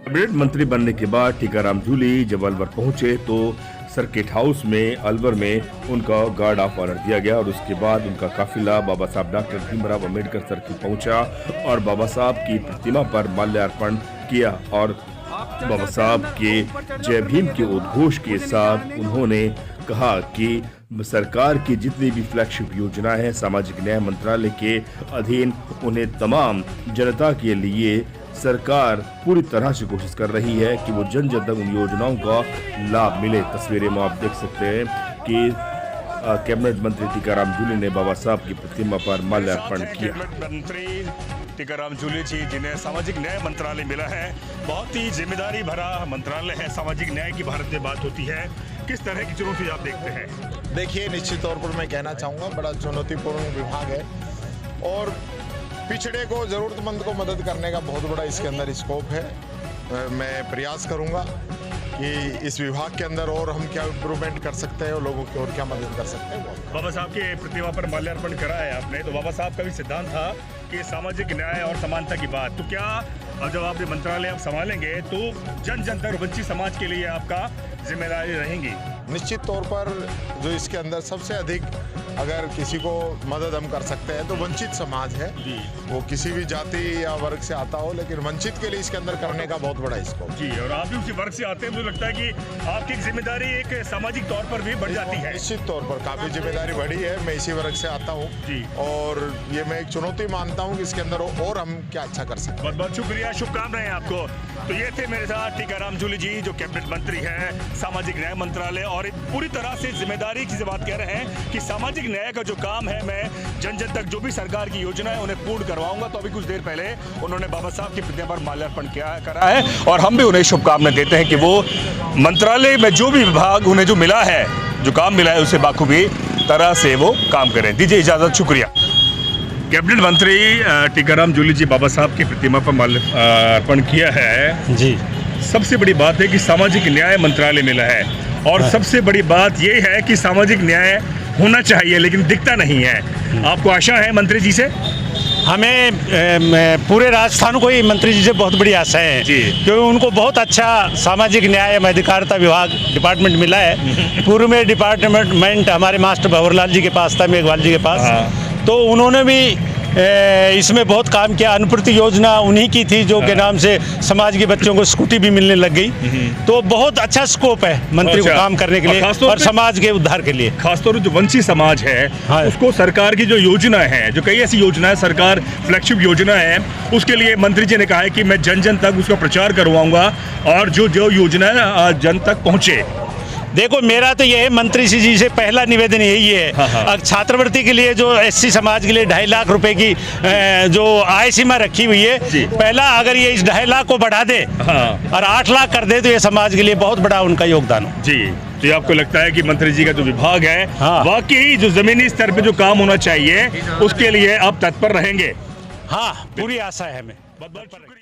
Cabinet मंत्री बनने के बाद टीकाराम जूली जब अलवर पहुंचे तो सर्किट हाउस में अलवर में उनका गार्ड ऑफ ऑनर दिया गया और उसके बाद उनका काफिला बाबा साहब डॉक्टर भीमराव अंबेडकर सर्किल पहुंचा और बाबा साहब की प्रतिमा पर माल्यार्पण किया और बाबा साहब के जय भीम के उद्घोष के साथ उन्होंने कहा कि सरकार की जितनी भी फ्लैगशिप योजना है सामाजिक न्याय मंत्रालय के अधीन उन्हें तमाम जनता के लिए सरकार पूरी तरह से कोशिश कर रही है कि वो जन जन तक उन योजनाओं का लाभ मिले। तस्वीरें में आप देख सकते हैं कि कैबिनेट मंत्री टीकाराम जूली ने बाबा साहब की प्रतिमा पर माल्यार्पण किया। कैबिनेट मंत्री टीकाराम जूली जी जिन्हें सामाजिक न्याय मंत्रालय मिला है, बहुत ही जिम्मेदारी भरा मंत्रालय है। सामाजिक न्याय की भारत में बात होती है, किस तरह की चुनौती आप देखते हैं? देखिए, निश्चित तौर पर मैं कहना चाहूँगा बड़ा चुनौतीपूर्ण विभाग है और पिछड़े को ज़रूरतमंद को मदद करने का बहुत बड़ा इसके अंदर स्कोप है। मैं प्रयास करूँगा कि इस विभाग के अंदर और हम क्या इम्प्रूवमेंट कर सकते हैं और लोगों की और क्या मदद कर सकते हैं। बाबा साहब की प्रतिमा पर माल्यार्पण करा है आपने, तो बाबा साहब का भी सिद्धांत था कि सामाजिक न्याय और समानता की बात, तो क्या अब जब आप ये मंत्रालय आप संभालेंगे तो जन जन तक वंचित समाज के लिए आपका जिम्मेदारी रहेंगी? निश्चित तौर पर जो इसके अंदर सबसे अधिक अगर किसी को मदद हम कर सकते हैं तो वंचित समाज है, वो किसी भी जाति या वर्ग से आता हो, लेकिन वंचित के लिए इसके अंदर करने का बहुत बड़ा स्कोप जी। और आप भी उसी वर्ग से आते हैं, मुझे लगता है कि आपकी जिम्मेदारी एक सामाजिक तौर पर भी बढ़ जाती है। निश्चित तौर पर काफी जिम्मेदारी बढ़ी है। मैं इसी वर्ग से आता हूँ और ये मैं एक चुनौती मानता हूँ कि इसके अंदर और हम क्या अच्छा कर सकते हैं। बहुत बहुत शुक्रिया, शुभकामनाएं आपको। तो ये थे मेरे साथ टीकाराम जूली जी जो कैबिनेट मंत्री है सामाजिक न्याय मंत्रालय, और पूरी तरह से जिम्मेदारी की बात कह रहे हैं कि सामाजिक न्याय का जो काम है मैं जन जन तक जो भी सरकार की योजना है उन्हें पूर्ण करवाऊंगा। तो अभी कुछ देर पहले उन्होंने बाबा साहब की प्रतिमा पर माल्यार्पण करा है और हम भी उन्हें शुभकामनाएं देते हैं कि वो मंत्रालय में जो भी विभाग उन्हें जो मिला है, जो काम मिला है, उसे बाखूबी तरह से वो काम करें। दीजिए इजाजत, शुक्रिया। कैबिनेट मंत्री टीकाराम जूली जी बाबा साहब की प्रतिमा पर माल्यार्पण किया है जी। सबसे बड़ी बात है कि सामाजिक न्याय मंत्रालय मिला है और सबसे बड़ी बात यह है कि सामाजिक न्याय होना चाहिए लेकिन दिखता नहीं है। आपको आशा है मंत्री जी से? हमें पूरे राजस्थान को ही मंत्री जी से बहुत बड़ी आशा है क्योंकि उनको बहुत अच्छा सामाजिक न्याय एवं अधिकारिता विभाग डिपार्टमेंट मिला है। पूर्व में डिपार्टमेंट हमारे मास्टर भंवरलाल जी के पास था, मेघवाल जी के पास, तो उन्होंने भी इसमें बहुत काम किया। अनुपूर्ति योजना उन्हीं की थी जो के नाम से समाज के बच्चों को स्कूटी भी मिलने लग गई। तो बहुत अच्छा स्कोप है मंत्री को काम करने के लिए और समाज के उद्धार के लिए। खासतौर पर जो वंचित समाज है उसको सरकार की जो योजना है, जो कई ऐसी योजना है, सरकार फ्लैगशिप योजना है, उसके लिए मंत्री जी ने कहा है कि मैं जन जन तक उसका प्रचार करवाऊंगा और जो जो योजना जन तक पहुंचे। देखो, मेरा तो यह है मंत्री जी से पहला निवेदन यही है, छात्रवृत्ति के लिए जो एससी समाज के लिए 2.5 लाख रुपए की जो आय सीमा रखी हुई है, पहला अगर ये इस 2.5 लाख को बढ़ा दे और 8 लाख कर दे तो ये समाज के लिए बहुत बड़ा उनका योगदान हो जी। तो ये आपको लगता है कि मंत्री जी का जो विभाग है वाकई जो जमीनी स्तर पे जो काम होना चाहिए उसके लिए आप तत्पर रहेंगे? हाँ, पूरी आशा है हमें। बहुत बहुत शुक्रिया।